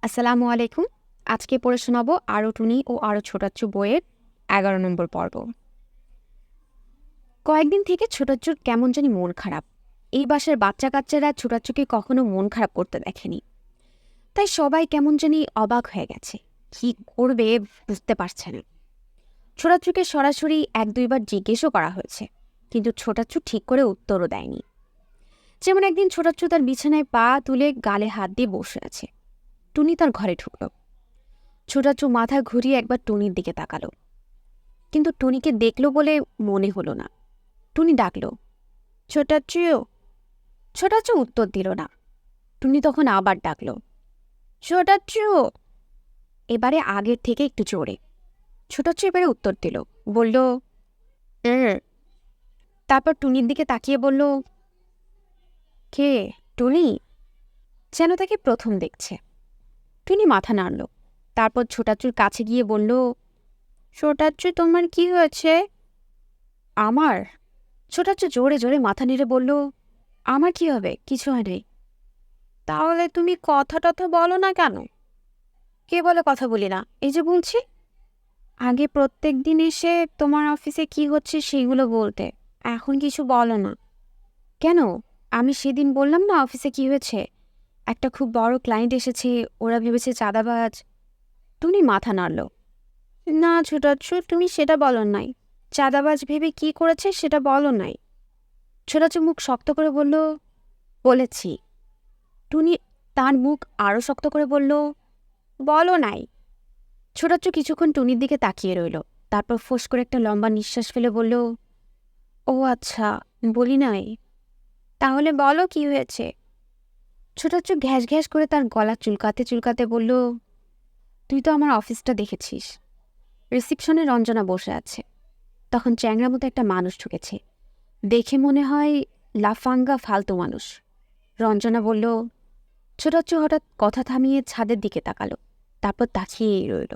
আসসালামু আলাইকুম। আজকে পড়ে শোনাবো আরও টুনি ও আরও ছোটাচ্চু বইয়ের ১১ নম্বর পর্ব। কয়েকদিন থেকে ছোটাচ্চুর কেমন জানি মন খারাপ। এই বাসার বাচ্চা কাচ্চারা ছোটাচ্চুকে কখনো মন খারাপ করতে দেখেনি, তাই সবাই কেমন জানি অবাক হয়ে গেছে। কি করবে বুঝতে পারছে না। ছোটাচ্চুকে সরাসরি ১-২ বার জিজ্ঞেসও করা হয়েছে, কিন্তু ছোটাচ্চু ঠিক করে উত্তরও দেয়নি। যেমন একদিন ছোটাচ্চু তার বিছানায় পা তুলে গালে হাত দিয়ে বসে আছে। টুনি তার ঘরে ঢুকল। ছোটাচ্চু মাথা ঘুরিয়ে একবার টুনির দিকে তাকালো, কিন্তু টুনিকে দেখলো বলে মনে হলো না। টুনি ডাকলো, ছোটাচ্চু। ছোটাচ্চু উত্তর দিল না। টুনি তখন আবার ডাকলো, ছোটাচ্চু। এবারে আগের থেকে একটু জোরে। ছোটাচ্চু এবারে উত্তর দিল, বলল, হুম। তারপর টুনির দিকে তাকিয়ে বলল, কে? টুনি? যেন তাকে প্রথম দেখছে। টুনি মাথা নাড়ল। তারপর ছোটাচ্চুর কাছে গিয়ে বলল, ছোটাচ্চু, তোমার কি হয়েছে? আমার? ছোটাচ্চু জোরে জোরে মাথা নেড়ে বলল, আমার কি হবে? কিছু হয় নাই। তাহলে তুমি কথা টথা বলো না কেন? কে বলে কথা বলি না? এই যে বলছি। আগে প্রত্যেক দিন এসে তোমার অফিসে কি হচ্ছে সেইগুলো বলতে, এখন কিছু বলো না কেন? আমি সেদিন বললাম না অফিসে কি হয়েছে। একটা খুব বড় ক্লায়েন্ট এসেছে, ওরা ভেবেছে চাঁদাবাজ। টুনি মাথা নাড়ল। না ছোটাচ্ছু, তুমি সেটা বলো নাই। চাঁদাবাজ ভেবে কি করেছে সেটা বলো নাই। ছোটাচ্ছু মুখ শক্ত করে বলল, বলেছি। টুনি তার মুখ আরও শক্ত করে বলল, বলো নাই। ছোটাচ্চু কিছুক্ষণ টুনির দিকে তাকিয়ে রইল। তারপর ফোঁস করে একটা লম্বা নিঃশ্বাস ফেলে বলল, ও আচ্ছা, বলি নাই। তাহলে বলো কি হয়েছে। ছোটাচ্চু ঘ্যাস ঘ্যাস করে তার গলা চুলকাতে চুলকাতে বলল, তুই তো আমার অফিসটা দেখেছিস। রিসিপশনে রঞ্জনা বসে আছে। তখন চ্যাংরা মতো একটা মানুষ ঢুকেছে। দেখে মনে হয় লাফাঙ্গা ফালতু মানুষ। রঞ্জনা বলল। ছোটাচ্চু হঠাৎ কথা থামিয়ে ছাদের দিকে তাকালো। তারপর তাকিয়েই রইল।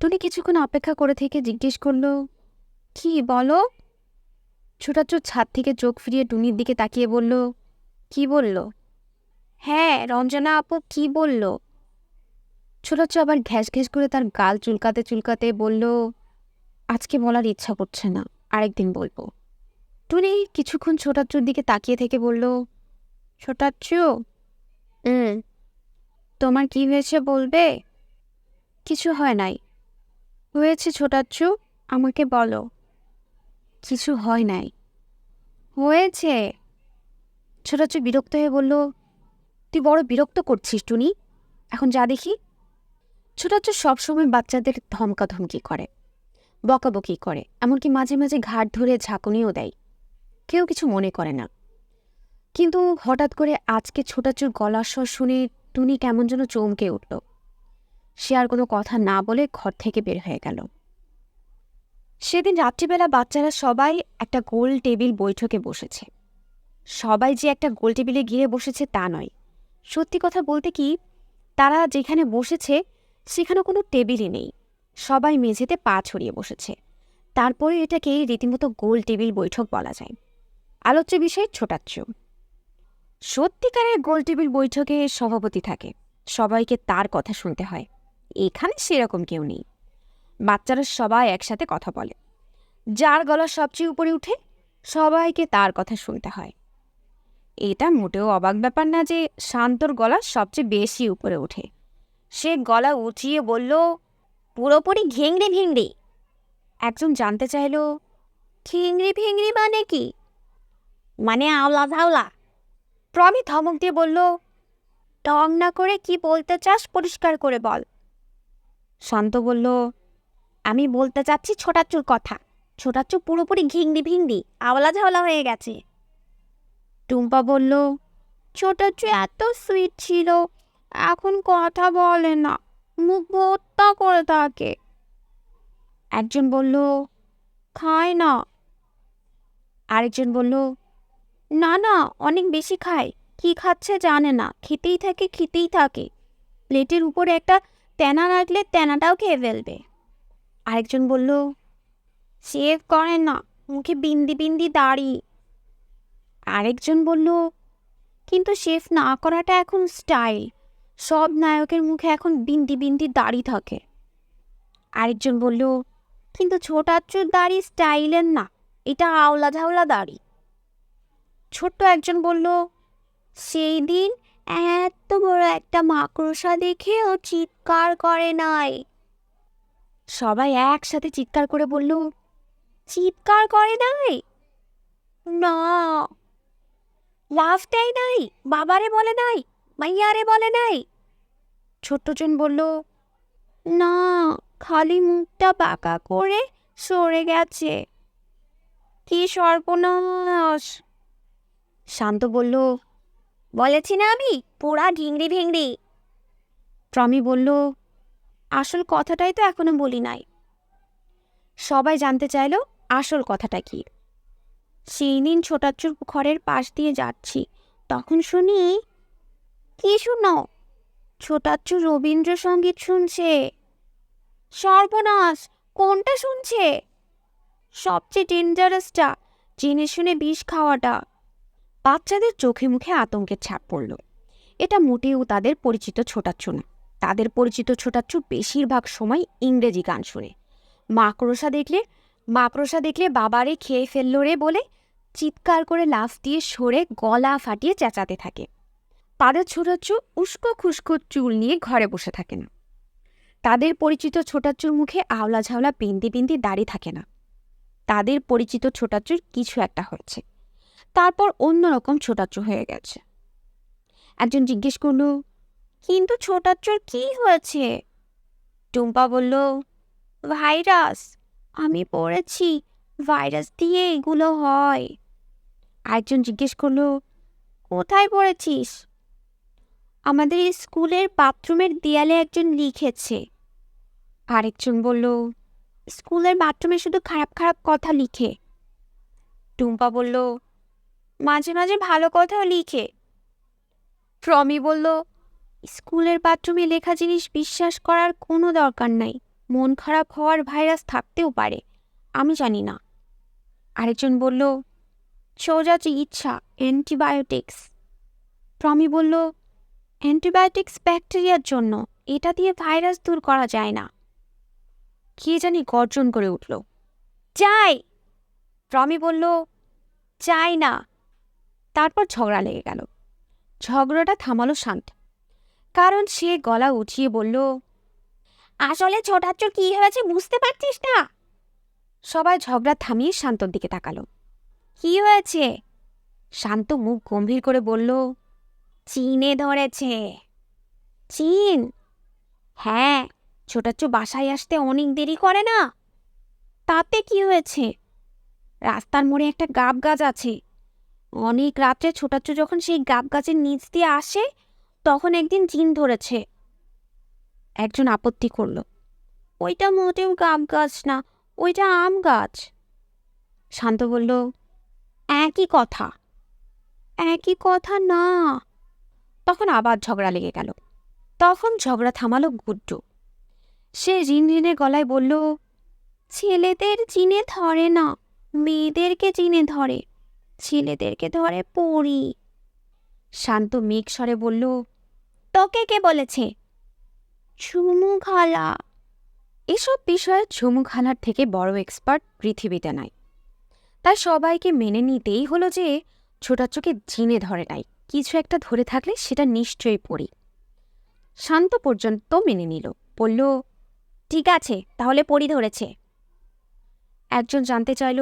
টুনি কিছুক্ষণ অপেক্ষা করে থেকে জিজ্ঞেস করল, কি বলো? ছোটাচ্চু ছাদ থেকে চোখ ফিরিয়ে টুনির দিকে তাকিয়ে বলল, কি বলল? হ্যাঁ, রঞ্জনা আপু কি বলল? ছোটাচ্চু আবার ঘ্যাস ঘ্যাস করে তার গাল চুলকাতে চুলকাতে বলল, আজকে বলার ইচ্ছা করছে না, আরেকদিন বলবো। টুনি কিছুক্ষণ ছোটাচ্চুর দিকে তাকিয়ে থেকে বলল, ছোটাচ্চু, হুম, তোমার কি হয়েছে বলবে? কিছু হয় নাই। হয়েছে ছোটাচ্চু, আমাকে বলো। কিছু হয় নাই। হয়েছে। ছোটাচ্চু বিরক্ত হয়ে বলল, তুই বড় বিরক্ত করছিস টুনি, এখন যা দেখি। ছোটাচ্চু সবসময় বাচ্চাদের ধমকাধমকি করে, বকাবকি করে, এমনকি মাঝে মাঝে ঘাট ধরে ঝাঁকুনিও দেয়। কেউ কিছু মনে করে না। কিন্তু হঠাৎ করে আজকে ছোটাচ্চুর গলার স্বর শুনে টুনি কেমন যেন চমকে উঠল। সে আর কোনো কথা না বলে ঘর থেকে বের হয়ে গেল। সেদিন রাত্রিবেলা বাচ্চারা সবাই একটা গোল টেবিল বৈঠকে বসেছে। সবাই যে একটা গোল টেবিলে ঘিরে বসেছে তা নয়। সত্যি কথা বলতে কি, তারা যেখানে বসেছে সেখানে কোনো টেবিলই নেই। সবাই মেঝেতে পা ছড়িয়ে বসেছে। তারপরে এটাকে রীতিমতো গোল টেবিল বৈঠক বলা যায়। আলোচ্য বিষয় ছোটাচ্চু। সত্যিকারের গোল টেবিল বৈঠকে সভাপতি থাকে, সবাইকে তার কথা শুনতে হয়। এখানে সেরকম কেউ নেই। বাচ্চারা সবাই একসাথে কথা বলে। যার গলা সবচেয়ে উপরে উঠে সবাইকে তার কথা শুনতে হয়। এটা মোটেও অবাক ব্যাপার না যে শান্তর গলা সবচেয়ে বেশি উপরে ওঠে। সে গলা উঁচিয়ে বলল, পুরোপুরি ঘেংড়ি ভিংড়ি। একজন জানতে চাইল, ঘিংড়ি ভিংড়ি মানে কি? মানে আওলা ধাওলা। প্রমি ধমক দিয়ে বলল, ঢং না করে কি বলতে চাস পরিষ্কার করে বল। শান্ত বলল, আমি বলতে চাচ্ছি ছোটাচ্চুর কথা। ছোটাচ্চু পুরোপুরি ঘিংড়ি ভিংড়ি আওলা ঝাওলা হয়ে গেছে। টুম্পা বলল, ছোটাচ্চু এত সুইট ছিল, এখন কথা বলে না, মুখ ভর্তা করে থাকে। একজন বলল, খায় না। আরেকজন বলল, না না, অনেক বেশি খায়, কি খাচ্ছে জানে না, খেতেই থাকে খেতেই থাকে, প্লেটের উপরে একটা তেনা রাখলে তেনাটাও খেয়ে ফেলবে। আরেকজন বলল, শেভ করে না, মুখে বিন্দি বিন্দি দাড়ি। আরেকজন বলল, কিন্তু শেভ না করাটা এখন স্টাইল, সব নায়কের মুখে এখন বিন্দি বিন্দি দাড়ি থাকে। আরেকজন বলল, কিন্তু ছোটাচ্চুর দাড়ি স্টাইলের না, এটা আওলা ঝাওলা দাড়ি। ছোট্ট একজন বলল, সেই দিন এত বড় একটা মাকড়সা দেখে ও চিৎকার করে নাই। সবাই একসাথে চিৎকার করে বলল, চিৎকার করে নাই? না, লাফ দেয় নাই, বাবারে বলে নাই, মাইয়ারে বলে নাই? ছোট্টজন বলল, না, খালি মুখটা বাঁকা করে সরে গেছে। কি সর্বনাশ! শান্ত বলল, বলেছি না আমি, পুরা ঢিংড়ি ভেংড়ি। টমি বলল, আসল কথাটাই তো এখনো বলি নাই। সবাই জানতে চাইল আসল কথাটা কি। সেই দিন ছোটাচ্চুর ঘরের পাশ দিয়ে যাচ্ছি, তখন শুনি। কি শুনো? ছোটাচ্চু রবীন্দ্রসঙ্গীত শুনছে। সর্বনাশ! কোনটা শুনছে? সবচেয়ে ডেঞ্জারাসটা, জেনে শুনে বিষ খাওয়াটা। বাচ্চাদের চোখে মুখে আতঙ্কের ছাপ পড়ল। এটা মোটেও তাদের পরিচিত ছোটাচ্চু না। তাদের পরিচিত ছোটাচ্চু বেশিরভাগ সময় ইংরেজি গান শুনে। মাকড়সা দেখলে বাবারে খেয়ে ফেলল রে বলে চিৎকার করে লাফ দিয়ে সরে গলা ফাটিয়ে চেঁচাতে থাকে। তাদের ছোটাচ্চু উস্কো খুস্কো চুল নিয়ে ঘরে বসে থাকে না। তাদের পরিচিত ছোটাচ্চুর মুখে আওলা ঝাওলা বিন্দি বিন্দি দাড়ি থাকে না। তাদের পরিচিত ছোটাচ্চুর কিছু একটা হয়েছে, তারপর অন্যরকম ছোটাচ্চু হয়ে গেছে। একজন জিজ্ঞেস করল, কিন্তু ছোটাচ্চুর কি হয়েছে? টুম্পা বলল, ভাইরাস। আমি পড়েছি, ভাইরাস দিয়ে এগুলো হয়। আরেকজন জিজ্ঞেস করল, কোথায় পড়েছিস? আমাদের স্কুলের বাথরুমের দেয়ালে একজন লিখেছে। আরেকজন বলল, স্কুলের বাথরুমে শুধু খারাপ খারাপ কথা লিখে। টুম্পা বলল, মাঝে মাঝে ভালো কথাও লিখে। টমি বলল, স্কুলের বাথরুমে লেখা জিনিস বিশ্বাস করার কোনো দরকার নাই। মন খারাপ হওয়ার ভাইরাস থাকতেও পারে, আমি জানি না। আরেকজন বলল, সোজা চিকিৎসা, অ্যান্টিবায়োটিক্স। টমি বলল, অ্যান্টিবায়োটিক্স ব্যাকটেরিয়ার জন্য, এটা দিয়ে ভাইরাস দূর করা যায় না। কে জানি গর্জন করে উঠল, চাই। টমি বলল, চাই না। তারপর ঝগড়া লেগে গেল। ঝগড়াটা থামালো শান্ত, কারণ সে গলা উঠিয়ে বলল, আসলে ছোটাচ্চুর কি হয়েছে বুঝতে পারছিস না? সবাই ঝগড়া থামিয়ে শান্তর দিকে তাকালো। কি হয়েছে? শান্ত মুখ গম্ভীর করে বলল, চীনে ধরেছে। চীন? হ্যাঁ, ছোটাচ্চু বাসায় আসতে অনেক দেরি করে না। তাতে কি হয়েছে? রাস্তার মোড়ে একটা গাব গাছ আছে। অনেক রাত্রে ছোটাচ্চু যখন সেই গাব গাছের নিচ দিয়ে আসে, তখন একদিন চীন ধরেছে। একজন আপত্তি করল, ওইটা মোটেও গাব গাছ না, ওইটা আম গাছ। শান্ত বলল, একই কথা। একই কথা না। তখন আবার ঝগড়া লেগে গেল। তখন ঝগড়া থামালো গুড্ডু। সে রিনরিনে গলায় বলল, ছেলেদের চিনে ধরে না, মেয়েদেরকে চিনে ধরে। ছেলেদেরকে ধরে পড়ি। শান্ত মেঘ স্বরে বলল, তোকে কে বলেছে? ঝুমু খালা। এসব বিষয়ে ঝুমু খালার থেকে বড় এক্সপার্ট পৃথিবীতে নাই। তাই সবাইকে মেনে নিতেই হলো যে ছোটাচ্চুকে জিনে ধরে নাই, কিছু একটা ধরে থাকলে সেটা নিশ্চয়ই পড়ি। শান্ত পর্যন্ত মেনে নিল, বলল, ঠিক আছে, তাহলে পড়ি ধরেছে। একজন জানতে চাইল,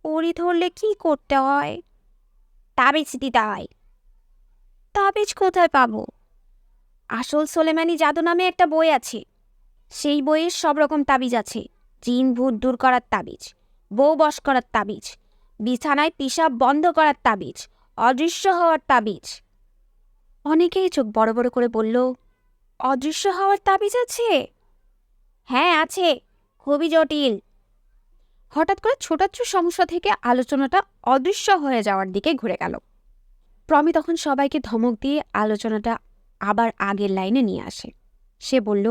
পড়ি ধরলে কি করতে হয়? তাবিজ দিতে হয়। তাবিজ কোথায় পাবো? আসল সোলেমানি জাদু নামে একটা বই আছে, সেই বইয়ে সব রকম তাবিজ আছে। জিন ভূত দূর করার তাবিজ, বউ বশ করার তাবিজ, বিছানায় পিশাব বন্ধ করার তাবিজ, অদৃশ্য হওয়ার তাবিজ। অনেকেই চোখ বড় বড় করে বলল, অদৃশ্য হওয়ার তাবিজ আছে? হ্যাঁ আছে, খুবই জটিল। হঠাৎ করে ছোটাচ্চুর সমস্যা থেকে আলোচনাটা অদৃশ্য হয়ে যাওয়ার দিকে ঘুরে গেল। প্রমি তখন সবাইকে ধমক দিয়ে আলোচনাটা আবার আগের লাইনে নিয়ে আসে। সে বলল,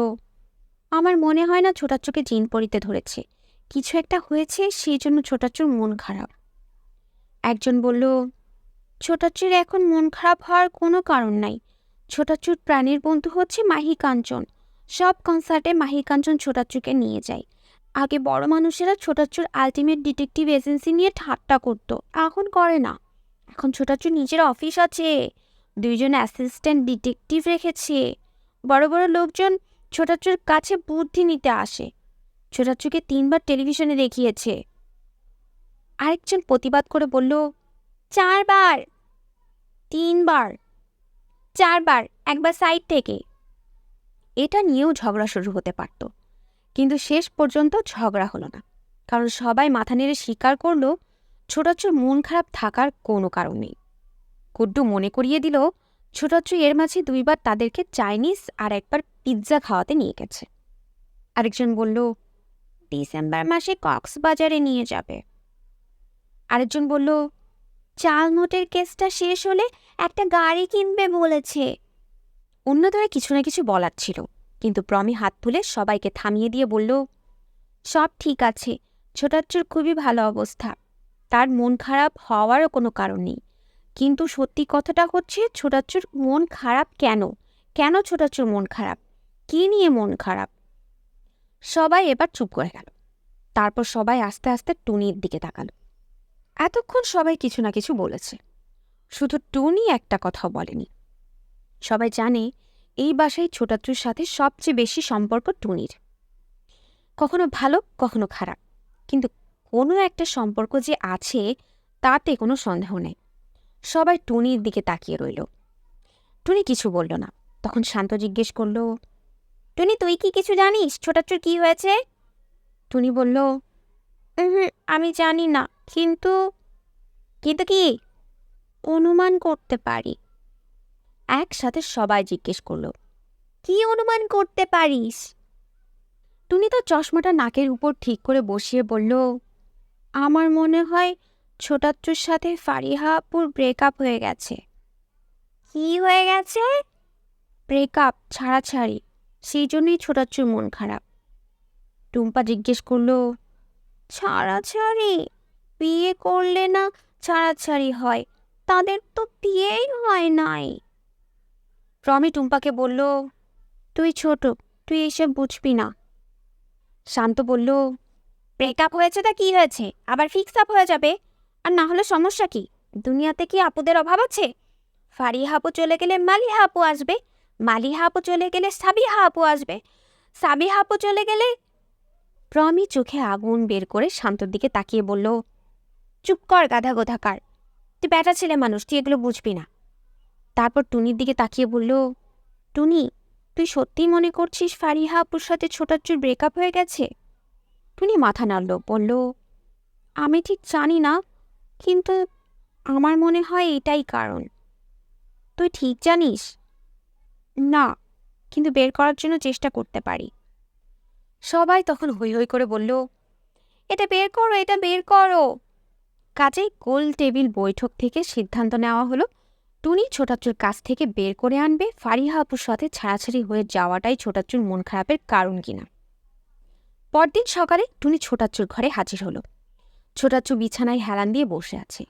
আমার মনে হয় না ছোটাচ্চুকে জিন পড়িতে ধরেছে, কিছু একটা হয়েছে, সেই জন্য ছোটাচ্চুর মন খারাপ। একজন বলল, ছোটাচ্চুর এখন মন খারাপ হওয়ার কোনো কারণ নাই। ছোটাচ্চুর প্রাণের বন্ধু হচ্ছে মাহি কাঞ্চন। সব কনসার্টে মাহি কাঞ্চন ছোটাচ্চুকে নিয়ে যায়। আগে বড় মানুষেরা ছোটাচ্চুর আলটিমেট ডিটেকটিভ এজেন্সি নিয়ে ঠাট্টা করতো, এখন করে না। এখন ছোটাচ্চুর নিজের অফিস আছে, 2জন অ্যাসিস্ট্যান্ট ডিটেকটিভ রেখেছে। বড় বড় লোকজন ছোটাচ্চুর কাছে বুদ্ধি নিতে আসে। ছোটাচ্চুকে 3বার টেলিভিশনে দেখিয়েছে। আরেকজন প্রতিবাদ করে বলল, 4বার, 3বার, 4বার, একবার সাইড থেকে। এটা নিয়েও ঝগড়া শুরু হতে পারত, কিন্তু শেষ পর্যন্ত ঝগড়া হলো না, কারণ সবাই মাথা নেড়ে স্বীকার করল ছোটাচ্চুর মন খারাপ থাকার কোনো কারণ নেই। গুড্ডু মনে করিয়ে দিল ছোটাচ্চু এর মাঝে 2বার তাদেরকে চাইনিজ আর একবার পিৎজা খাওয়াতে নিয়ে গেছে। আরেকজন বলল, ডিসেম্বর মাসে কক্সবাজারে নিয়ে যাবে। আরেকজন বলল, চাল নোটের কেসটা শেষ হলে একটা গাড়ি কিনবে বলেছে। অন্যদের কিছু না কিছু বলার ছিল, কিন্তু প্রমি হাত তুলে সবাইকে থামিয়ে দিয়ে বলল, সব ঠিক আছে, ছোটাচ্চুর খুবই ভালো অবস্থা, তার মন খারাপ হওয়ারও কোনো কারণ নেই। কিন্তু সত্যি কথাটা হচ্ছে ছোটাচ্চুর মন খারাপ কেন? কেন ছোটাচ্চুর মন খারাপ? কী নিয়ে মন খারাপ? সবাই এবার চুপ করে গেল। তারপর সবাই আস্তে আস্তে টুনির দিকে তাকালো। এতক্ষণ সবাই কিছু না কিছু বলেছে, শুধু টুনি একটা কথাও বলেনি। সবাই জানে এই বাসায় ছোটাচ্চুর সাথে সবচেয়ে বেশি সম্পর্ক টুনির। কখনো ভালো, কখনো খারাপ, কিন্তু কোনো একটা সম্পর্ক যে আছে তাতে কোনো সন্দেহ নেই। সবাই টুনির দিকে তাকিয়ে রইল। টুনি কিছু বলল না। তখন শান্ত জিজ্ঞেস করল, টুনি, তুই কি কিছু জানিস ছোটাচ্চুর কি হয়েছে? টুনি বলল, আমি জানি না, কিন্তু কিন্তু কি অনুমান করতে পারি। একসাথে সবাই জিজ্ঞেস করল, কি অনুমান করতে পারিস? টুনি তো চশমাটা নাকের উপর ঠিক করে বসিয়ে বলল, আমার মনে হয় ছোটাচ্চুর সাথে ফারিহা আপুর ব্রেকআপ হয়ে গেছে। কি হয়ে গেছে? ব্রেকআপ, ছাড়াছাড়ি, সেই জন্যই ছোটাচ্চুর মন খারাপ। টুম্পা জিজ্ঞেস করল, ছাড়াছাড়ি? বিয়ে করলে না ছাড়াছাড়ি হয়, তাদের তো বিয়েই হয় নাই। প্রমি টুম্পাকে বলল, তুই ছোট, তুই এসব বুঝবি না। শান্ত বলল, ব্রেকআপ হয়েছে তা কি হয়েছে, আবার ফিক্স আপ হয়ে যাবে, আর না হলে সমস্যা কি? দুনিয়াতে কি আপুদের অভাব আছে? ফারিহা আপু চলে গেলে মালিহা আপু আসবে, মালিহা আপু চলে গেলে সাবিহা আপু আসবে, সাবিহা আপু চলে গেলে। প্রমি চোখে আগুন বের করে শান্তর দিকে তাকিয়ে বলল, চুপ কর গাধা গোধাকার, তুই ব্যাটা ছেলে মানুষ, তুই এগুলো বুঝবি না। তারপর টুনির দিকে তাকিয়ে বলল, টুনি, তুই সত্যিই মনে করছিস ফারিহা আপুর সাথে ছোটাচ্চুর ব্রেকআপ হয়ে গেছে? টুনি মাথা নাড়ল, বলল, আমি ঠিক জানি না, কিন্তু আমার মনে হয় এটাই কারণ। তুই ঠিক জানিস? না, কিন্তু বের করার জন্য চেষ্টা করতে পারি। সবাই তখন হৈ হৈ করে বলল, এটা বের করো, এটা বের করো। কাজেই গোল টেবিল বৈঠক থেকে সিদ্ধান্ত নেওয়া হলো টুনি ছোটাচ্চুর কাছ থেকে বের করে আনবে ফারিহা আপুর সাথে ছাড়াছাড়ি হয়ে যাওয়াটাই ছোটাচ্চুর মন খারাপের কারণ কিনা। পরদিন সকালে টুনি ছোটাচ্চুর ঘরে হাজির হলো। ছোটাচ্চু বিছানায় হেলান দিয়ে বসে আছে,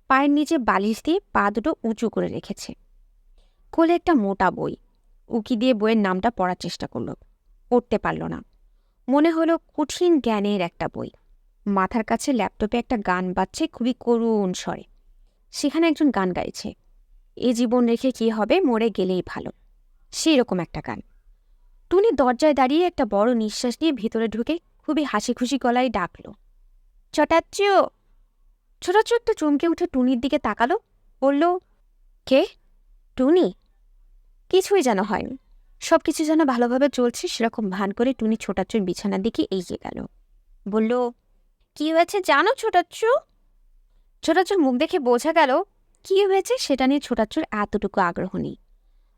পায়ের নিচে বালিশ দিয়ে পা দুটো উঁচু করে রেখেছে। কোলে একটা মোটা বই। উকি দিয়ে বইয়ের নামটা পড়ার চেষ্টা করল, পড়তে পারল না। মনে হলো কঠিন জ্ঞানের একটা বই। মাথার কাছে ল্যাপটপে একটা গান বাজছে খুবই করুণ স্বরে। সেখানে একজন গান গাইছে, এ জীবন রেখে কি হবে, মরে গেলেই ভালো, সেই রকম একটা গান। টুনি দরজায় দাঁড়িয়ে একটা বড় নিঃশ্বাস নিয়ে ভিতরে ঢুকে খুবই হাসি খুশি গলায় ডাকল, ছোটাচ্চু। ছোটাচ্চু একটু চমকে উঠে টুনির দিকে তাকালো, বলল, কে? টুনি? কিছুই যেন হয়নি, সব কিছু যেন ভালোভাবে চলছে সেরকম ভান করে টুনি ছোটাচ্চুর বিছানার দিকে এগিয়ে গেল। বলল, কি হয়েছে জানো ছোটাচ্চু? ছোটাচ্চুর মুখ দেখে বোঝা গেল কি হয়েছে সেটা নিয়ে ছোটাচ্চুর এতটুকু আগ্রহ নেই।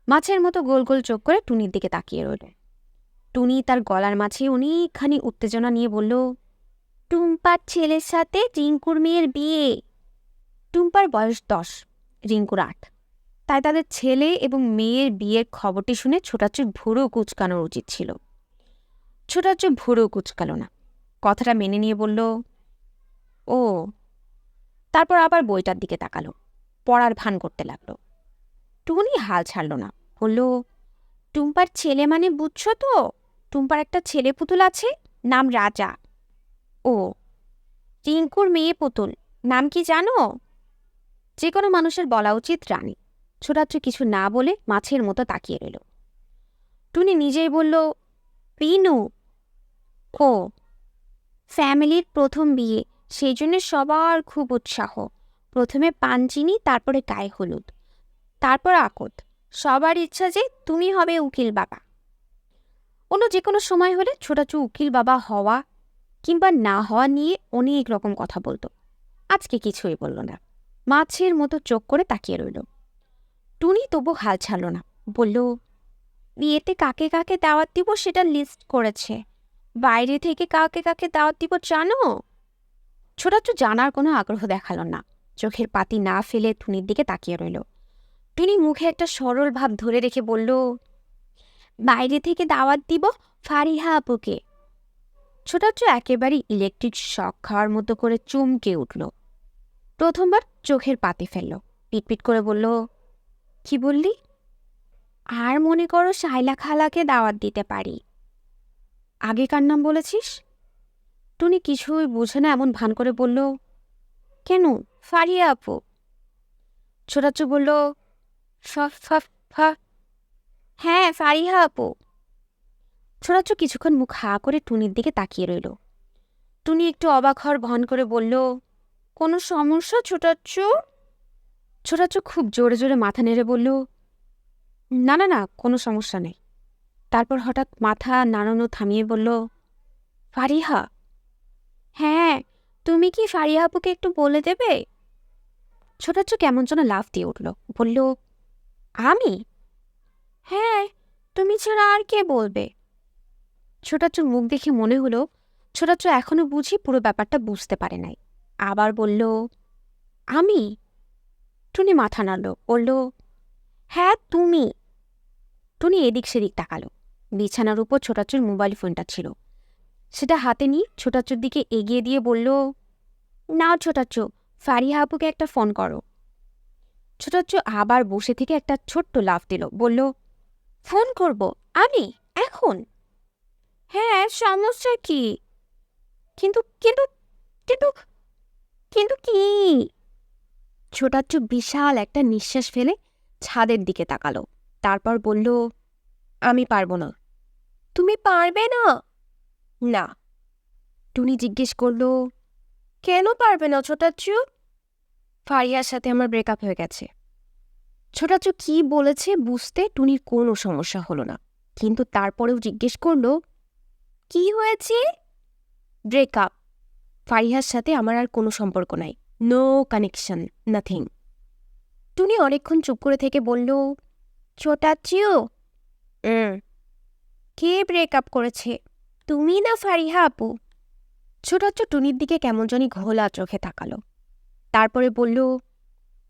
মাছের মতো গোল গোল চোখ করে টুনির দিকে তাকিয়ে রইল। টুনি তার গলার মাঝে অনেকখানি উত্তেজনা নিয়ে বলল, টুম্পার ছেলের সাথে রিঙ্কুর মেয়ের বিয়ে। টুম্পার বয়স 10, রিঙ্কুর 8, তাই তাদের ছেলে এবং মেয়ের বিয়ের খবরটি শুনে ছোটাচ্চুর ভুরু কুচকানোর উচিত ছিল। ছোটাচ্চু ভুরু কুচকাল না, কথাটা মেনে নিয়ে বলল, ও। তারপর আবার বইটার দিকে তাকালো, পড়ার ভান করতে লাগলো। টুনি হাল ছাড়ল না, বলল, টুম্পার ছেলে মানে বুঝছো তো? টুম্পার একটা ছেলে পুতুল আছে, নাম রাজা। ও, টিঙ্কুর মেয়ে পুতুল, নাম কি জানো? যে কোনো মানুষের বলা উচিত রানী। ছোটাচ্ছু কিছু না বলে মাছের মতো তাকিয়ে রইল। টুনি নিজেই বলল, পিনু। ও, ফ্যামিলির প্রথম বিয়ে, সেই জন্য সবার খুব উৎসাহ। প্রথমে পান চিনি, তারপরে গায়ে হলুদ, তারপর আকত। সবার ইচ্ছা যে তুমি হবে উকিল বাবা। অন্য যে কোনো সময় হলে ছোটাচু উকিল বাবা হওয়া কিংবা না হওয়া নিয়ে অনেক রকম কথা বলতো। আজকে কিছুই বলল না, মাছের মতো চোখ করে তাকিয়ে রইল। টুনি তবু হাল ছাড়ল না, বলল, বিয়েতে কাকে কাকে দাওয়াত দিব সেটা লিস্ট করেছে। বাইরে থেকে কাকে কাকে দাওয়াত দিব জানো? ছোটাচু জানার কোনো আগ্রহ দেখাল না, চোখের পাতি না ফেলে টুনির দিকে তাকিয়ে রইল। টুনি মুখে একটা সরল ভাব ধরে রেখে বলল, বাইরে থেকে দাওয়াত দিব ফারিহা আপুকে। ছোটাচু একেবারে ইলেকট্রিক শক খাওয়ার মতো করে চমকে উঠল। প্রথমবার চোখের পাতি ফেলল, পিটপিট করে বলল, কি বললি? আর মনে করো শাইলা খালাকে দাওয়াত দিতে পারি। আগেকার নাম বলেছিস? টুনি কিছুই বুঝে না এমন ভান করে বলল, কেন, ফারিয়া আপু। ছোটাচু বলল, হ্যাঁ, ফারিহা আপু। ছোটাচু কিছুক্ষণ মুখ হা করে টুনির দিকে তাকিয়ে রইল। টুনি একটু অবাক হওয়ার ভান করে বলল, কোনো সমস্যা ছোটাচ্ছু? ছোটাচ্ছু খুব জোরে জোরে মাথা নেড়ে বলল, না না না, কোনো সমস্যা নেই। তারপর হঠাৎ মাথা নাড়ানো থামিয়ে বলল, ফারিহা। হ্যাঁ, তুমি কি ফারিহা আপুকে একটু বলে দেবে? ছোটাচ্ছু কেমন যেন লাফ দিয়ে উঠল, বলল, আমি? হ্যাঁ, তুমি ছাড়া আর কে বলবে? ছোটাচ্ছুর মুখ দেখে মনে হলো ছোটাচ্ছু এখনো বুঝি পুরো ব্যাপারটা বুঝতে পারে নাই। আবার বলল, আমি? টুনি মাথা নাড়ল, বলল, হ্যাঁ তুমি। টুনি এদিক সেদিক তাকালো। বিছানার উপর ছোটাচ্ছুর মোবাইল ফোনটা ছিল। সেটা হাতে নিয়ে ছোটাচ্ছুর দিকে এগিয়ে দিয়ে বলল, নাও ছোটাচ্ছু, ফারিহা আপুকে একটা ফোন করো। ছোটাচ্ছু আবার বসে থেকে একটা ছোট্ট লাফ দিল, বলল, ফোন করব? আমি? এখন? হ্যাঁ, সমস্যা কি? কিন্তু কিন্তু কিন্তু কিন্তু কি? ছোটাচ্ছু বিশাল একটা নিঃশ্বাস ফেলে ছাদের দিকে তাকালো। তারপর বলল, আমি পারবো না। তুমি পারবে না? না। টুনি জিজ্ঞেস করল, কেন পারবে না ছোটাচ্ছু? ফারিয়ার সাথে আমার ব্রেকআপ হয়ে গেছে। ছোটাচ্ছু কি বলেছে বুঝতে টুনির কোনো সমস্যা হলো না, কিন্তু তারপরেও জিজ্ঞেস করল, কি হয়েছে? ব্রেকআপ। ফারিহার সাথে আমার আর কোনো সম্পর্ক নাই, নো কানেকশন, নাথিং। টুনি অনেকক্ষণ চুপ করে থেকে বলল, ছোটাচ্ছু, কে ব্রেকআপ করেছে, তুমি না ফারিহা আপু? ছোটাচ্ছু টুনির দিকে কেমন জানি ঘোলা চোখে তাকালো। তারপরে বলল,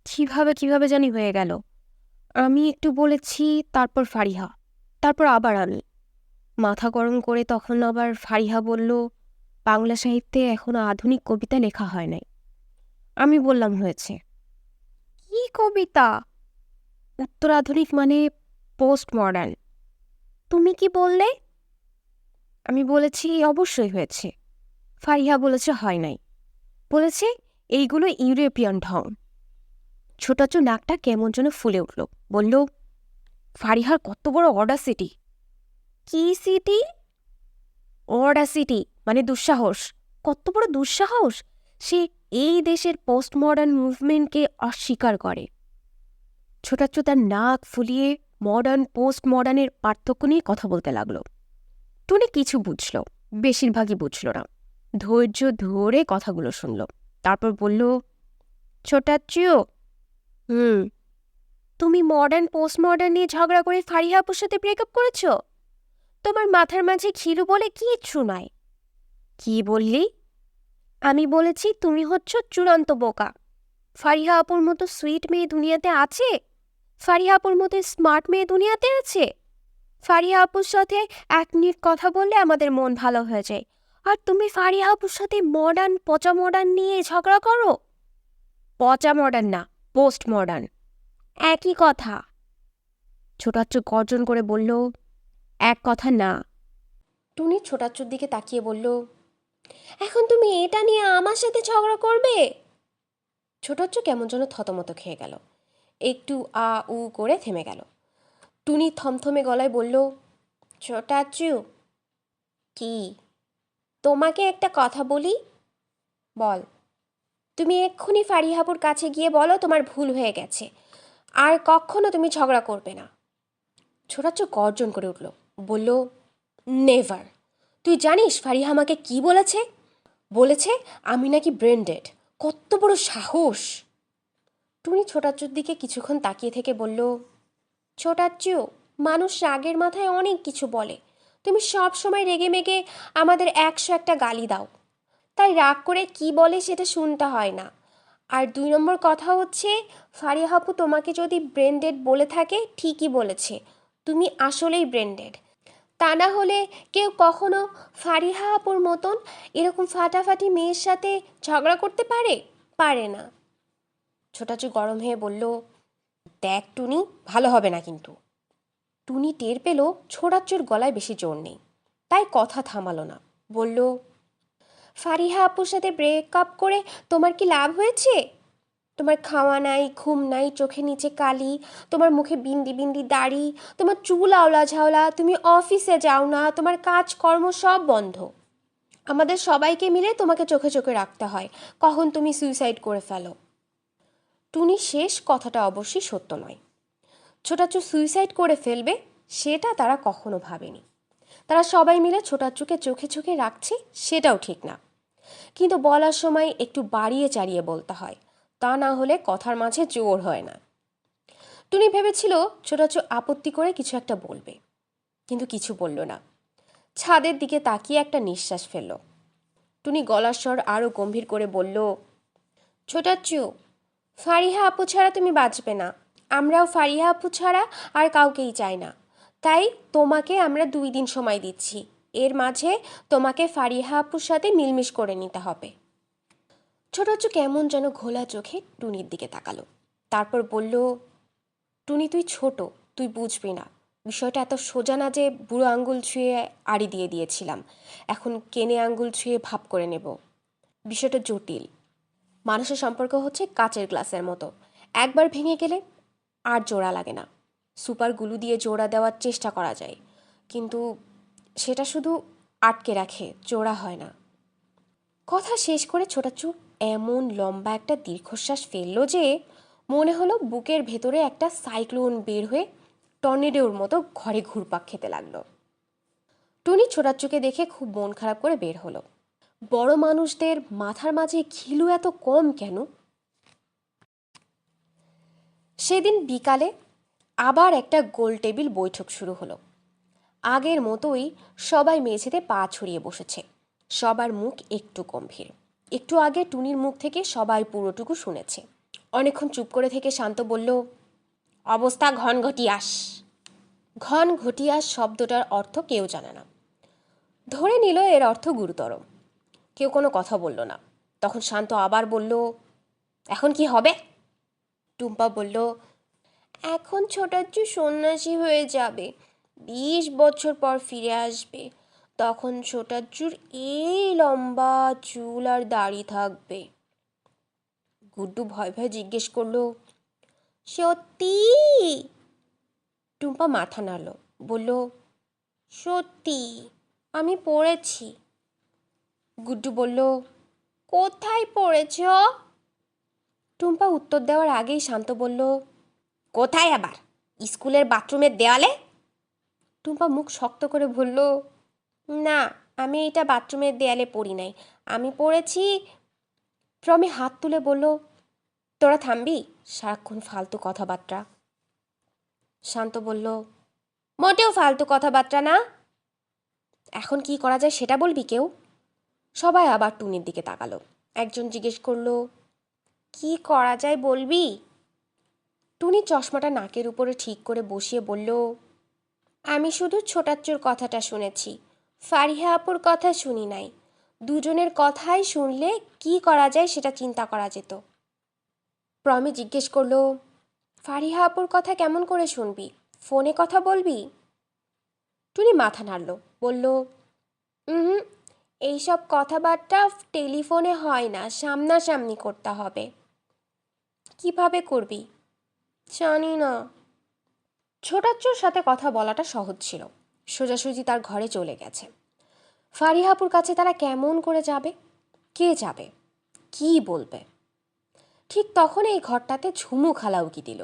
কিভাবে কিভাবে জানি হয়ে গেল। আমি একটু বলেছি, তারপর ফারিহা, তারপর আবার আমি। মাথা গরম করে তখন আবার ফারিহা বলল, বাংলা সাহিত্যে এখনো আধুনিক কবিতা লেখা হয় নাই। আমি বললাম হয়েছে। কি কবিতা? উত্তরাধুনিক মানে পোস্ট মডার্ন। তুমি কি বললে? আমি বলেছি অবশ্যই হয়েছে। ফারিহা বলেছে হয় নাই, বলেছে এইগুলো ইউরোপিয়ান ঢং। ছোটাচ্ছু নাকটা কেমন যেন ফুলে উঠল, বলল, ফারিহার কত বড় অডাসিটি। কি সিটি? অডাসিটি মানে দুঃসাহস। কত বড় দুঃসাহস! সে এই দেশের পোস্ট মডার্ন মুভমেন্টকে অস্বীকার করে। ছোটাচ্ছু তার নাক ফুলিয়ে মডার্ন পোস্ট মডার্নের পার্থক্য নিয়ে কথা বলতে লাগলো। টুনি কিছু বুঝল, বেশিরভাগই বুঝল না। ধৈর্য ধরে কথাগুলো শুনল, তারপর বলল, ছোটাচ্ছু, তুমি মডার্ন পোস্ট মডার্ন নিয়ে ঝগড়া করে ফারিহা আপুর সাথে ব্রেকআপ করেছ? তোমার মাথার মাঝে খিলু বলে কিচ্ছু নাই। কি বললি? আমি বলেছি তুমি হচ্ছ চূড়ান্ত বোকা। ফারিহা আপুর মতো সুইট মেয়ে দুনিয়াতে আছে? ফারিহা আপুর মতো স্মার্ট মেয়ে দুনিয়াতে আছে? ফারিহা আপুর সাথে 1 মিনিট কথা বললে আমাদের মন ভালো হয়ে যায়, আর তুমি ফারিহা আপুর সাথে মডার্ন পচা মডার্ন নিয়ে ঝগড়া করো। পচা মডার্ন না, পোস্ট মডার্ন, একই কথা। ছোটাচ্চু গর্জন করে বলল, এক কথা না। টুনি ছোটাচ্চুর দিকে তাকিয়ে বলল, এখন তুমি এটা নিয়ে আমার সাথে ঝগড়া করবে? ছোটাচ্চু কেমন যেন থতমত খেয়ে গেল, একটু আ উ করে থেমে গেল। টুনি থমথমে গলায় বলল, ছোটাচ্চু। কি? তোমাকে একটা কথা বলি। বল। তুমি এক্ষুনি ফারিহাপুর কাছে গিয়ে বলো তোমার ভুল হয়ে গেছে, আর কখনো তুমি ঝগড়া করবে না। ছোটাচ্চু গর্জন করে উঠল, বলল, নেভার। তুই জানিস ফারিহা আমাকে কি বলেছে? বলেছে আমি নাকি ব্রেন ডেড। কত বড় সাহস! টুনি ছোটাচ্চুর দিকে কিছুক্ষণ তাকিয়ে থেকে বলল, ছোটাচ্চু, মানুষ রাগের মাথায় অনেক কিছু বলে। তুমি সব সময় রেগে মেগে আমাদের 101টা গালি দাও, তাই রাগ করে কি বলে সেটা শুনতে হয় না। আর 2 নম্বর কথা হচ্ছে, ফারিহা আপু তোমাকে যদি ব্রেন ডেড বলে থাকে ঠিকই বলেছে, তুমি আসলেই ব্রেন ডেড। তা না হলে কেউ কখনো ফারিহা আপুর মতন এরকম ফাটাফাটি মেয়ের সাথে ঝগড়া করতে পারে? পারে না। ছোটাচু গরম হয়ে বলল, দেখ টুনি, ভালো হবে না কিন্তু। টুনি টের পেল ছোটাচ্চুর গলায় বেশি জোর নেই, তাই কথা থামালো না। বলল, ফারিহা আপুর সাথে ব্রেকআপ করে তোমার কি লাভ হয়েছে? তোমার খাওয়া নাই, ঘুম নাই, চোখের নিচে কালি, তোমার মুখে বিন্দি বিন্দি দাড়ি, তোমার চুল আওলা ঝাওলা, তুমি অফিসে যাও না, তোমার কাজকর্ম সব বন্ধ। আমাদের সবাইকে মিলে তোমাকে চোখে চোখে রাখতে হয় কখন তুমি সুইসাইড করে ফেলো। টুনি শেষ কথাটা অবশ্যই সত্য নয়। ছোটাচ্চু সুইসাইড করে ফেলবে সেটা তারা কখনো ভাবেনি। তারা সবাই মিলে ছোটাচ্চুকে চোখে চোখে রাখছে সেটাও ঠিক না, কিন্তু বলার সময় একটু বাড়িয়ে চাড়িয়ে বলতে হয়, তা না হলে কথার মাঝে জোর হয় না। টুনি ভেবেছিল ছোটাচ্চু আপত্তি করে কিছু একটা বলবে, কিন্তু কিছু বলল না। ছাদের দিকে তাকিয়ে একটা নিঃশ্বাস ফেলল। টুনি গলার স্বর আরও গম্ভীর করে বলল, ছোটাচ্চু, ফারিহা আপু ছাড়া তুমি বাঁচবে না। আমরাও ফারিহা আপু ছাড়া আর কাউকেই চাই না। তাই তোমাকে আমরা 2 দিন সময় দিচ্ছি, এর মাঝে তোমাকে ফারিহা আপুর সাথে মিলমিশ করে নিতে হবে। ছোটাচ্চু কেমন যেন ঘোলা চোখে টুনির দিকে তাকালো, তারপর বলল, টুনি তুই ছোট, তুই বুঝবি না। বিষয়টা এত সোজা না যে বুড়ো আঙ্গুল ছুঁয়ে আড়ি দিয়ে দিয়েছিলাম, এখন কেনে আঙ্গুল ছুঁয়ে ভাব করে নেব। বিষয়টা জটিল। মানুষের সম্পর্ক হচ্ছে কাচের গ্লাসের মতো, একবার ভেঙে গেলে আর জোড়া লাগে না। সুপার গ্লু দিয়ে জোড়া দেওয়ার চেষ্টা করা যায়, কিন্তু সেটা শুধু আটকে রাখে, জোড়া হয় না। কথা শেষ করে ছোটাচ্চু এমন লম্বা একটা দীর্ঘশ্বাস ফেলল যে মনে হলো বুকের ভেতরে একটা সাইক্লোন বের হয়ে টর্নেডোর মতো ঘরে ঘুরপাক খেতে লাগলো। টুনি ছোটাচ্চুকে দেখে খুব মন খারাপ করে বের হলো। বড় মানুষদের মাথার মাঝে ঘিলু এত কম কেন? সেদিন বিকালে আবার একটা গোল টেবিল বৈঠক শুরু হলো। আগের মতোই সবাই মেঝেতে পা ছড়িয়ে বসেছে, সবার মুখ একটু গম্ভীর। একটু আগে টুনির মুখ থেকে সবাই পুরোটুকু শুনেছে। অনেকক্ষণ চুপ করে থেকে শান্ত বলল, অবস্থা ঘন ঘটিয়াস। ঘন ঘটিয়াস শব্দটার অর্থ কেউ জানে না, ধরে নিল এর অর্থ গুরুতর। কেউ কোনো কথা বলল না। তখন শান্ত আবার বলল, এখন কি হবে? টুম্পা বলল, এখন ছোটাচ্চু সন্ন্যাসী হয়ে যাবে, 20 বছর পর ফিরে আসবে। তখন ছোটাচ্চুর এই লম্বা চুল আর দাড়ি থাকবে। গুড্ডু ভয় ভয় জিজ্ঞেস করলো, সত্যি? টুম্পা মাথা নাড়ল, বলল, সত্যি, আমি পড়েছি। গুড্ডু বলল, কোথায় পড়েছ? টুম্পা উত্তর দেওয়ার আগেই শান্ত বলল, কোথায় আবার? স্কুলের বাথরুমের দেওয়ালে। টুম্পা মুখ শক্ত করে বলল, না, আমি এটা বাথরুমের দেয়ালে পড়ি নাই, আমি পড়েছি। প্রমি হাত তুলে বলল, তোরা থামবি, সারাক্ষণ ফালতু কথাবার্তা। শান্ত বলল, মোটেও ফালতু কথাবার্তা না। এখন কি করা যায় সেটা বলবি কেউ? সবাই আবার টুনির দিকে তাকালো। একজন জিজ্ঞেস করলো, কি করা যায় বলবি? টুনি চশমাটা নাকের উপরে ঠিক করে বসিয়ে বলল, আমি শুধু ছোটাচ্চুর কথাটা শুনেছি, ফারিহা আপুর কথা শুনি নাই। দুজনের কথাই শুনলে কি করা যায় সেটা চিন্তা করা যেত। প্রমি জিজ্ঞেস করলো, ফারিহা আপুর কথা কেমন করে শুনবি? ফোনে কথা বলবি? টুনি মাথা নাড়ল, বলল, হুম, এইসব কথাবার্তা টেলিফোনে হয় না, সামনাসামনি করতে হবে। কিভাবে করবি? জানি না। ছোটাচ্চুর সাথে কথা বলাটা সহজ ছিল। সোজাসুজি তার ঘরে চলে গেছে। ফারিহাপুর কাছে তারা কেমন করে যাবে? কে যাবে? কি বলবে? ঠিক তখন এই ঘরটাতে ঝুমু খালা উকি দিল।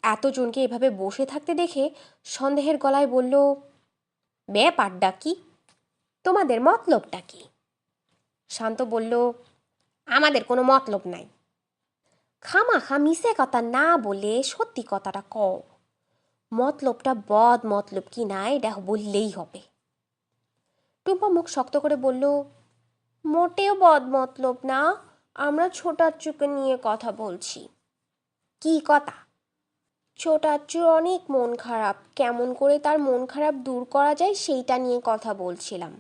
এতজনকে এভাবে বসে থাকতে দেখে সন্দেহের গলায় বলল, ব্যাপারটা কি? তোমাদের মতলবটা কি? শান্ত বলল, আমাদের কোনো মতলব নাই। খামাখা মিশে কথা না বলে সত্যি কথাটা কও। মতলবটা বদ মতলব কি না এটা বললেই হবে। টুম্পা মুখ শক্ত করে বলল, মোটেও বদ মতলব না, আমরা ছোটাচ্চুকে নিয়ে কথা বলছি। কি কথা? ছোটাচ্চুর অনেক মন খারাপ, কেমন করে তার মন খারাপ দূর করা যায় সেইটা নিয়ে কথা বলছিলাম।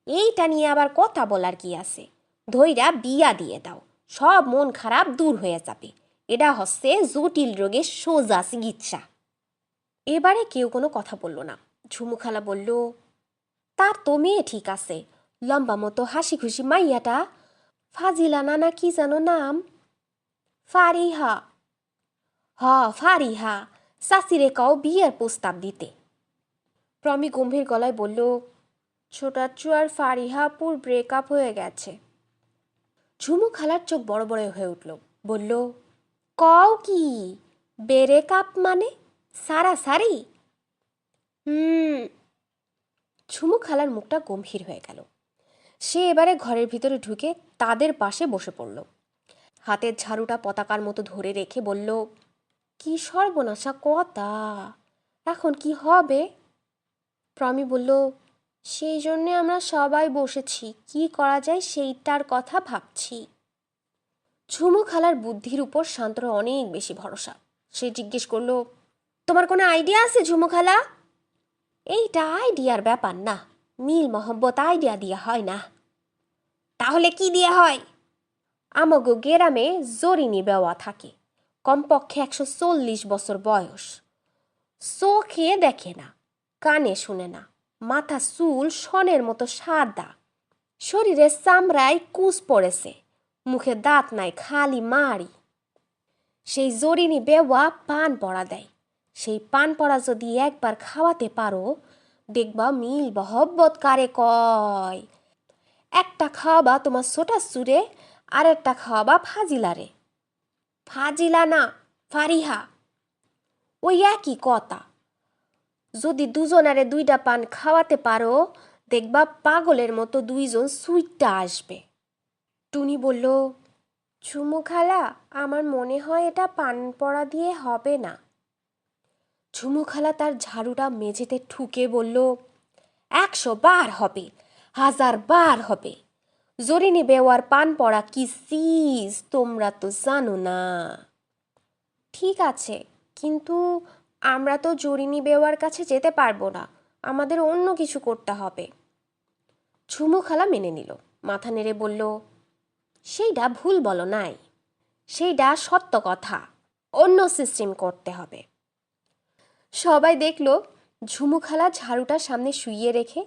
এইটা নিয়ে আবার কথা বলার কি আছে? ধইরা বিয়া দিয়ে দাও, সব মন খারাপ দূর হয়ে যাবে। এটা হচ্ছে জটিল রোগের সোজা চিকিৎসা। এবারে কেউ কোনো কথা বলল না। ঝুমু খালা বলল, তার তো মেয়ে ঠিক আছে, লম্বা মতো হাসি খুশি মাইয়াটা, ফাজিলা না কি যেন নাম? ফারিহা। ফারিহা, চাচিরে কাও বিয়ের প্রস্তাব দিতে। প্রমি গম্ভীর গলায় বলল, ছোটাচ্চু আর ফারিহাপুর ব্রেকআপ হয়ে গেছে। ঝুমু খালার চোখ বড় বড় হয়ে উঠল, বলল, কও কি? ব্রেকআপ মানে সারাসারি? ঝুমু খালার মুখটা গম্ভীর হয়ে গেল। সে এবারে ঘরের ভিতরে ঢুকে তাদের পাশে বসে পড়ল। হাতের ঝাড়ুটা পতাকার মতো ধরে রেখে বলল, কি সর্বনাশা কথা! এখন কি হবে? প্রমি বলল, সেই জন্যে আমরা সবাই বসেছি, কি করা যায় সেইটার কথা ভাবছি। ঝুমু খালার বুদ্ধির উপর শান্তর অনেক বেশি ভরসা। সে জিজ্ঞেস করল, তোমার কোনো আইডিয়া আছে ঝুমু খালা? এইটা আইডিয়ার ব্যাপার না, মিল মহব্বত আইডিয়া দিয়ে হয় না। তাহলে কি দিয়ে হয়? আমাগো গেরামে জরিনি বেওয়া থাকে, কমপক্ষে 140 বছর বয়স। চোখে দেখে না, কানে শুনে না, মাথা চুল সনের মতো সাদা, শরীরের চামড়ায় কুচ পড়েছে, মুখে দাঁত নাই, খালি মাড়ি। সেই জরিনি বেওয়া পান পড়া দেয়। সেই পান পড়া যদি একবার খাওয়াতে পারো, দেখবা মিল মহব্বত কারে কয়। একটা খাওয়াবা তোমার ছোটা সুরে, আর একটা খাওয়াবা ফাজিলারে। ফাজিলা না, ফারিহা, ওই একই কথা। যদি দুজনারে 2টা পান খাওয়াতে পারো, দেখবা পাগলের মতো 2জন সুইটটা আসবে। টুনি বলল, ঝুমু খালা, আমার মনে হয় এটা পান পড়া দিয়ে হবে না। ঝুমু খালা তার ঝাড়ুটা মেঝেতে ঠুকে বলল, 100 বার হবে, 1000 বার হবে। জরিনি বেওয়ার পান পড়া কি চিজ তোমরা তো জানো না। ঠিক আছে, কিন্তু আমরা তো জরিনি বেওয়ার কাছে যেতে পারবো না, আমাদের অন্য কিছু করতে হবে। ঝুমু খালা মেনে নিল, মাথা নেড়ে বলল, সেইটা ভুল বলো নাই, সেইটা সত্য কথা, অন্য সিস্টেম করতে হবে। সবাই দেখল ঝুমু খালা ঝাড়ুটা সামনে শুইয়ে রেখে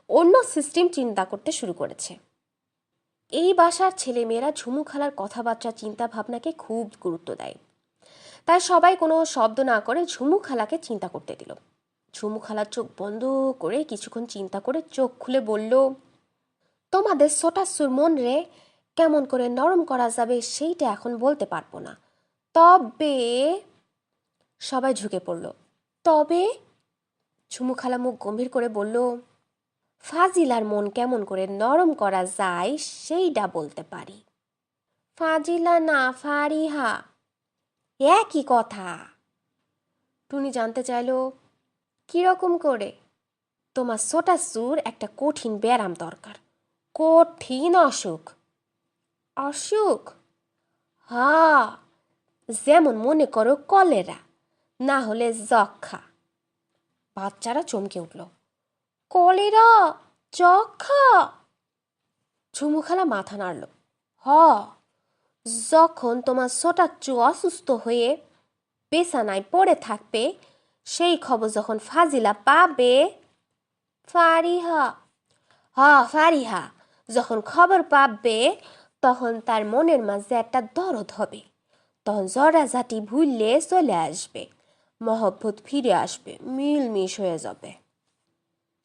অন্য সিস্টেম চিন্তা করতে শুরু করেছে। এই বাসার ছেলেমেয়েরা ঝুমু খালার কথাবার্তা চিন্তা ভাবনাকে খুব গুরুত্ব দেয়। তাই সবাই কোনো শব্দ না করে ঝুমু খালাকে চিন্তা করতে দিল। ঝুমু খালার চোখ বন্ধ করে কিছুক্ষণ চিন্তা করে চোখ খুলে বলল, তোমাদের ছোটাসুর মন রে কেমন করে নরম করা যাবে সেইটা এখন বলতে পারবো না, তবে। সবাই ঝুঁকে পড়ল। তবে? ঝুমু খালা মুখ গম্ভীর করে বলল, ফাজিলার মন কেমন করে নরম করা যায় সেইটা বলতে পারি। ফাজিলা না, ফারিহা, একই কথা। টুনি জানতে চাইল, কিরকম করে? তোমার ছোটাসুর একটা কঠিন ব্যায়াম দরকার, কঠিন অসুখ। অসুখ? হ্যাঁ, যেমন মনে করো কলেরা, না হলে যক্ষা। বাচ্চারা চমকে উঠল, কলেরা, যক্ষা? ঝুমু খালা মাথা নাড়ল। যখন তোমার ছোটাচ্চু অসুস্থ হয়ে বিছানায় পড়ে থাকবে, সেই খবর যখন ফাজিলা পাবে, ফারিহা ফারিহা যখন খবর পাবে, তখন তার মনের মাঝে একটা দরদ হবে। তখন জড়াঝাটি ভুললে চলে আসবে, মহব্বত ফিরে আসবে, মিলমিশ হয়ে যাবে।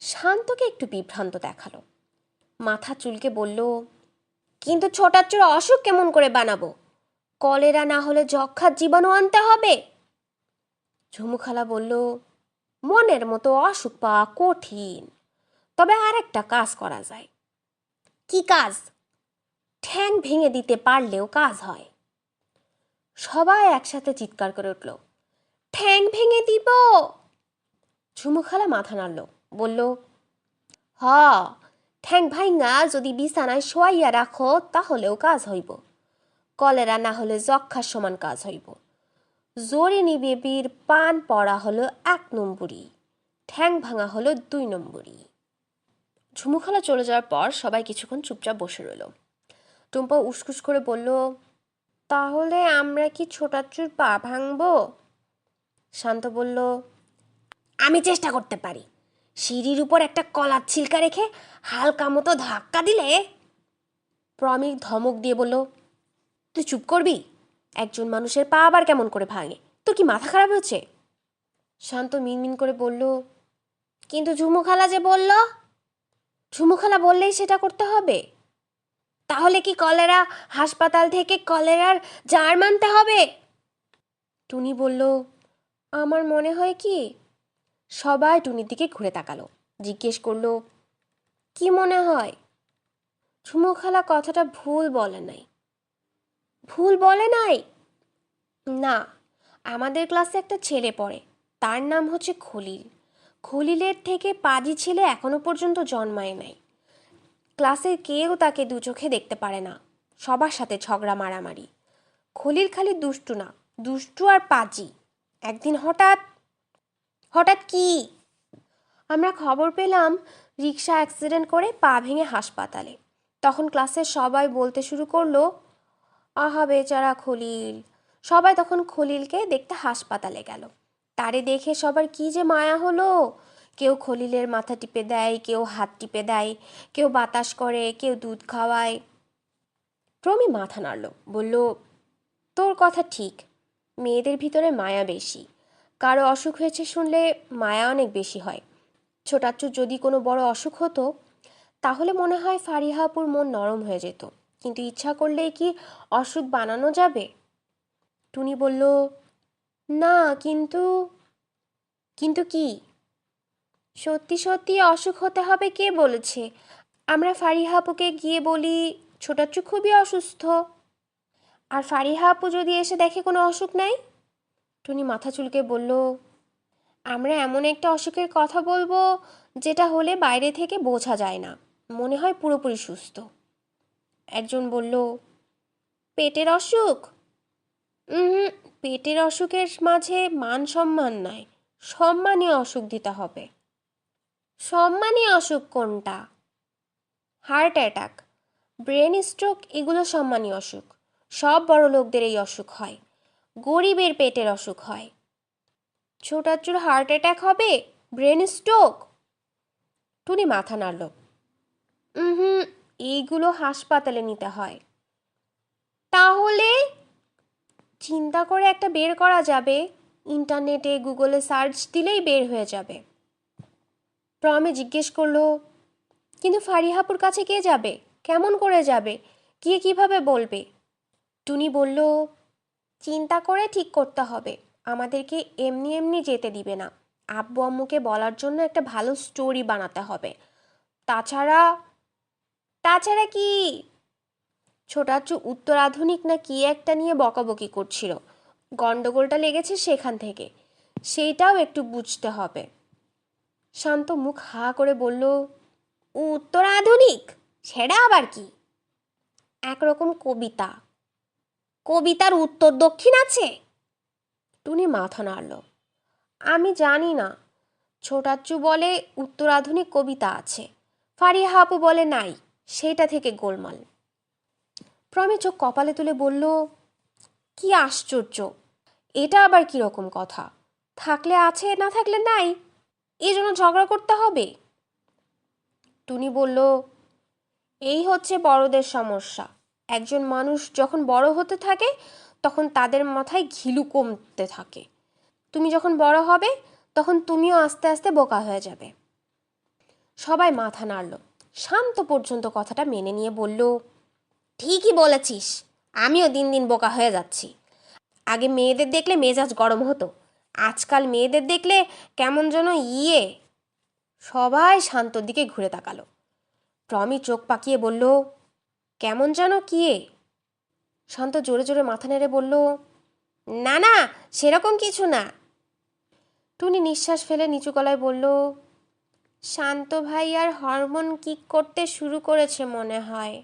শান্তকে একটু বিভ্রান্ত দেখালো, মাথা চুলকে বলল, কিন্তু ছোটাচ্চুর অসুখ কেমন করে বানাবো? কলেরা না হলে যক্ষার জীবাণু আনতে হবে। ঝুমুখালা বলল, মনের মতো অসুখ পাওয়া কঠিন, তবে আরেকটা কাজ করা যায়। কি কাজ? ঠ্যাং ভেঙে দিতে পারলেও কাজ হয়। সবাই একসাথে চিৎকার করে উঠল, ঠ্যাং ভেঙে দিব। ঝুমুখালা মাথা নাড়ল, বলল, হ, ঠ্যাং ভাইঙা যদি বিছানায় শোয়াইয়া রাখো তাহলেও কাজ হইব। কলেরা না হলে যক্ষার সমান কাজ হইব। জোরিনী বেবির পান পড়া হলো 1 নম্বরই, ঠ্যাং ভাঙা হলো 2 নম্বরই। ঝুমুখালা চলে যাওয়ার পর সবাই কিছুক্ষণ চুপচাপ বসে রইল। টুম্পা উসকুস করে বলল, তাহলে আমরা কি ছোটাচ্চুর পা ভাঙবো? শান্ত বলল, আমি চেষ্টা করতে পারি। সিঁড়ির উপর একটা কলার ছিলকা রেখে হালকা মতো ধাক্কা দিলে। প্রমিক ধমক দিয়ে বলল, তুই চুপ করবি? একজন মানুষের পা আবার কেমন করে ভাঙে? তোর কি মাথা খারাপ হয়েছে? শান্ত মিনমিন করে বলল, কিন্তু ঝুমুখালা যে বলল। ঝুমুখালা বললেই সেটা করতে হবে? তাহলে কি কলেরা হাসপাতাল থেকে কলেরার জার মানতে হবে? টুনি বলল, আমার মনে হয় কি। সবাই টুনির দিকে ঘুরে তাকালো, জিজ্ঞেস করলো, কি মনে হয়? ঝুমুখালা কথাটা ভুল বলে নাই। ভুল বলে নাই? না, আমাদের ক্লাসে একটা ছেলে পড়ে, তার নাম হচ্ছে খলিল। খলিলের থেকে পাজি ছেলে এখনো পর্যন্ত জন্মায় নাই। ক্লাসের কেউ তাকে দু চোখে দেখতে পারে না, সবার সাথে ঝগড়া মারামারি। খলিল খালি দুষ্টু না, দুষ্টু আর পাজি। একদিন হঠাৎ হঠাৎ কি? আমরা খবর পেলাম রিক্সা অ্যাক্সিডেন্ট করে পা ভেঙে হাসপাতালে। তখন ক্লাসের সবাই বলতে শুরু করলো, আহা বেচারা খলিল। সবাই তখন খলিলকে দেখতে হাসপাতালে গেল। তারে দেখে সবার কি যে মায়া হলো। কেউ খলিলের মাথা টিপে দেয়, কেউ হাত টিপে দেয়, কেউ বাতাস করে, কেউ দুধ খাওয়ায়। প্রমি মাথা নাড়ল, বলল, তোর কথা ঠিক। মেয়েদের ভিতরে মায়া বেশি। কারো অসুখ হয়েছে শুনলে মায়া অনেক বেশি হয়। ছোটাচ্চুর যদি কোনো বড় অসুখ হতো, তাহলে মনে হয় ফারিহাপুর মন নরম হয়ে যেত। কিন্তু ইচ্ছা করলেই কি অসুখ বানানো যাবে? টুনি বলল, না, কিন্তু। কিন্তু কি? সত্যি সত্যি অসুখ হতে হবে কে বলেছে? আমরা ফারিহাপুকে গিয়ে বলি ছোটাচ্চু খুবই অসুস্থ, আর ফারিহাপু যদি এসে দেখে কোনো অসুখ নাই? টুনি মাথা চুলকে বলল, আমরা এমন একটা অসুখের কথা বলবো যেটা হলে বাইরে থেকে বোঝা যায় না, মনে হয় পুরোপুরি সুস্থ। একজন বলল, পেটের অসুখ? হুম, পেটের অসুখের মাঝে মান সম্মান নাই, সম্মানীয় অসুখ দিতে হবে। সম্মানীয় অসুখ কোনটা? হার্ট অ্যাটাক, ব্রেন স্ট্রোক, এগুলো সম্মানীয় অসুখ। সব বড় লোকদের এই অসুখ হয়, গরিবের পেটের অসুখ হয়। ছোটাচ্চুর হার্ট অ্যাটাক হবে, ব্রেন স্ট্রোক? টুনি মাথা নাড়ল, হুম, এইগুলো হাসপাতালে নিতে হয়। তাহলে চিন্তা করে একটা বের করা যাবে, ইন্টারনেটে গুগলে সার্চ দিলেই বের হয়ে যাবে। প্রমে জিজ্ঞেস করলো, কিন্তু ফারিহাপুর কাছে কে যাবে? কেমন করে যাবে? গিয়ে কিভাবে বলবে? টুনি বলল, চিন্তা করে ঠিক করতে হবে। আমাদেরকে এমনি এমনি যেতে দিবে না। আব্বু আম্মুকে বলার জন্য একটা ভালো স্টোরি বানাতে হবে। তাছাড়া তাছাড়া কি? ছোটাচ্চু উত্তর আধুনিক না কি একটা নিয়ে বকাবকি করছিল, গন্ডগোলটা লেগেছে সেখান থেকে। সেইটাও একটু বুঝতে হবে। শান্ত মুখ হা করে বলল, উত্তর আধুনিক? সেটা আবার কি? একরকম কবিতা। কবিতার উত্তর দক্ষিণ আছে? টুনি মাথা নাড়ল, আমি জানি না। ছোটাচ্চু বলে উত্তর আধুনিক কবিতা আছে, ফারিহা আপু বলে নাই, সেটা থেকে গোলমাল। প্রমে চোখ কপালে তুলে বলল, কি আশ্চর্য, এটা আবার কিরকম কথা? থাকলে আছে, না থাকলে নাই, এই জন্য ঝগড়া করতে হবে? টুনি বলল, এই হচ্ছে বড়দের সমস্যা। একজন মানুষ যখন বড় হতে থাকে তখন তাদের মাথায় ঘিলু কমতে থাকে। তুমি যখন বড় হবে তখন তুমিও আস্তে আস্তে বোকা হয়ে যাবে। সবাই মাথা নাড়ল। শান্ত পর্যন্ত কথাটা মেনে নিয়ে বলল, ঠিকই বলেছিস, আমিও দিন দিন বোকা হয়ে যাচ্ছি। আগে মেয়েদের দেখলে মেজাজ গরম হতো, আজকাল মেয়েদের দেখলে কেমন যেন সবাই শান্তর দিকে ঘুরে তাকালো। টমি চোখ পাকিয়ে বলল, কেমন যেন শান্ত জোরে জোরে মাথা নেড়ে বলল, না না, সেরকম কিছু না। টুনি নিঃশ্বাস ফেলে নিচু গলায় বলল, শান্ত ভাই আর হরমোন কিক করতে শুরু করেছে মনে হয়।